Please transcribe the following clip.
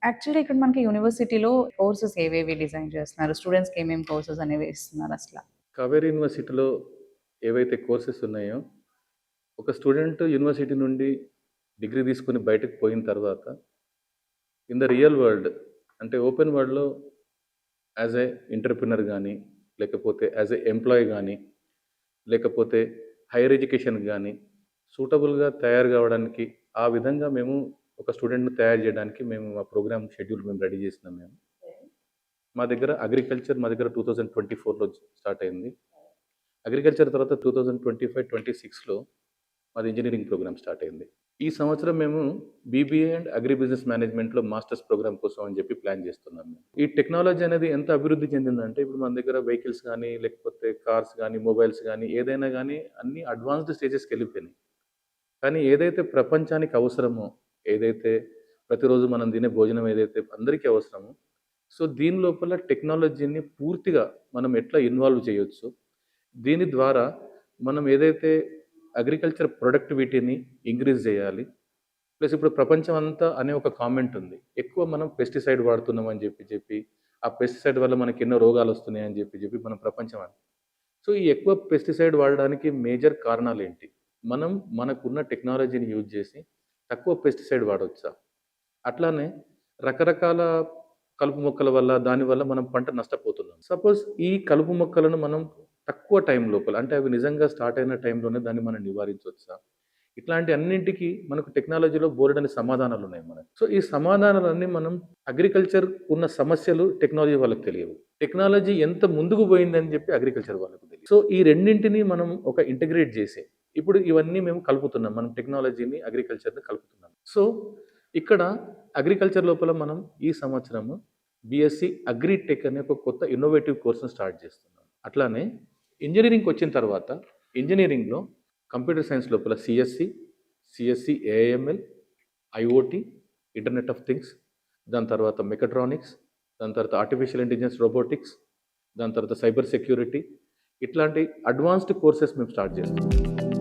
Actually ఇక్కడ మనకి యూనివర్సిటీలో కోర్సెస్ ఏవేవి డిజైన్ చేస్తున్నారు? స్టూడెంట్స్‌కి ఏమేమి కోర్సెస్ అనేవి ఇస్తున్నారు అసల? కావేరీ యూనివర్సిటీలో ఏవైతే కోర్సెస్ ఉన్నాయో, ఒక స్టూడెంట్ యూనివర్సిటీ నుండి డిగ్రీ తీసుకొని బయటకు పోయిన తర్వాత, ఇన్ ద రియల్ వరల్డ్ అంటే ఓపెన్ వరల్డ్‌లో యాజ్ ఎ ఎంటర్‌ప్రెన్యూర్ గానీ, లేకపోతే యాజ్ ఎ ఎంప్లాయీ గానీ, లేకపోతే హైయర్ ఎడ్యుకేషన్‌కి గానీ, సూటబుల్‌గా తయారు కావడానికి, ఆ విధంగా మేము ఒక స్టూడెంట్‌ని తయారు చేయడానికి మేము మా ప్రోగ్రామ్ షెడ్యూల్ మేము రెడీ చేసినాం మేము. మా దగ్గర అగ్రికల్చర్ మా దగ్గర 2024లో స్టార్ట్ అయింది. అగ్రికల్చర్ తర్వాత 2025, 26లో మాది ఇంజినీరింగ్ ప్రోగ్రామ్ స్టార్ట్ అయింది. ఈ సంవత్సరం మేము బీబీఏ అండ్ అగ్రి బిజినెస్ మేనేజ్మెంట్‌లో మాస్టర్స్ ప్రోగ్రామ్ కోసం అని చెప్పి ప్లాన్ చేస్తున్నాం మేము. ఈ టెక్నాలజీ అనేది ఎంత అభివృద్ధి చెందిందంటే, ఇప్పుడు మన దగ్గర వెహికల్స్ గానీ, లేకపోతే కార్స్ గానీ, మొబైల్స్ గానీ, ఏదైనా గానీ అన్నీ అడ్వాన్స్డ్ స్టేజెస్‌కి వెళ్ళిపోయినాయి. కానీ ఏదైతే ప్రపంచానికి అవసరమో, ఏదైతే ప్రతిరోజు మనం తినే భోజనం ఏదైతే అందరికీ అవసరమో, సో దీని లోపల టెక్నాలజీని పూర్తిగా మనం ఎట్లా ఇన్వాల్వ్ చేయొచ్చు, దీని ద్వారా మనం ఏదైతే అగ్రికల్చర్ ప్రొడక్టివిటీని ఇంక్రీజ్ చేయాలి. ప్లస్ ఇప్పుడు ప్రపంచం అంతా అనే ఒక కామెంట్ ఉంది. ఎక్కువ మనం పెస్టిసైడ్ వాడుతున్నాం అని చెప్పి, ఆ పెస్టిసైడ్ వల్ల మనకి ఎన్నో రోగాలు వస్తున్నాయి అని చెప్పి మనం ప్రపంచం సో ఈ ఎక్కువ పెస్టిసైడ్ వాడడానికి మేజర్ కారణాలేంటి? మనం మనకున్న టెక్నాలజీని యూజ్ చేసి తక్కువ పెస్టిసైడ్ వాడొచ్చా? అట్లానే రకరకాల కలుపు మొక్కల వల్ల, దానివల్ల మనం పంట నష్టపోతున్నాం. సపోజ్ ఈ కలుపు మొక్కలను మనం తక్కువ టైం లోపల అంటే అవి నిజంగా స్టార్ట్ అయిన టైంలోనే దాన్ని మనం నివారించొచ్చా? ఇట్లాంటి అన్నింటికి మనకు టెక్నాలజీలో బోలెడన్ని సమాధానాలున్నాయి మనకు. సో ఈ సమాధానాలన్నీ మనం అగ్రికల్చర్ ఉన్న సమస్యలు టెక్నాలజీ వాళ్ళకి తెలియవు. టెక్నాలజీ ఎంత ముందుకు పోయిందని చెప్పి అగ్రికల్చర్ వాళ్ళకు తెలియదు. సో ఈ రెండింటిని మనం ఒక ఇంటిగ్రేట్ చేసి ఇప్పుడు ఇవన్నీ మేము కలుపుతున్నాం. మనం టెక్నాలజీని, అగ్రికల్చర్‌ని కలుపుతున్నాం. సో ఇక్కడ అగ్రికల్చర్ లోపల మనం ఈ సంవత్సరము బీఎస్సీ అగ్రిటెక్ అనే ఒక కొత్త ఇన్నోవేటివ్ కోర్స్‌ని స్టార్ట్ చేస్తున్నాం. అట్లానే ఇంజినీరింగ్‌కి వచ్చిన తర్వాత ఇంజినీరింగ్‌లో కంప్యూటర్ సైన్స్ లోపల CSC, AIML, IOT, internet of things, దాని తర్వాత మెకాట్రానిక్స్, దాని తర్వాత ఆర్టిఫిషియల్ ఇంటెలిజెన్స్, రోబోటిక్స్, దాని తర్వాత సైబర్ సెక్యూరిటీ, ఇట్లాంటి అడ్వాన్స్డ్ కోర్సెస్ మేము స్టార్ట్ చేస్తున్నాం.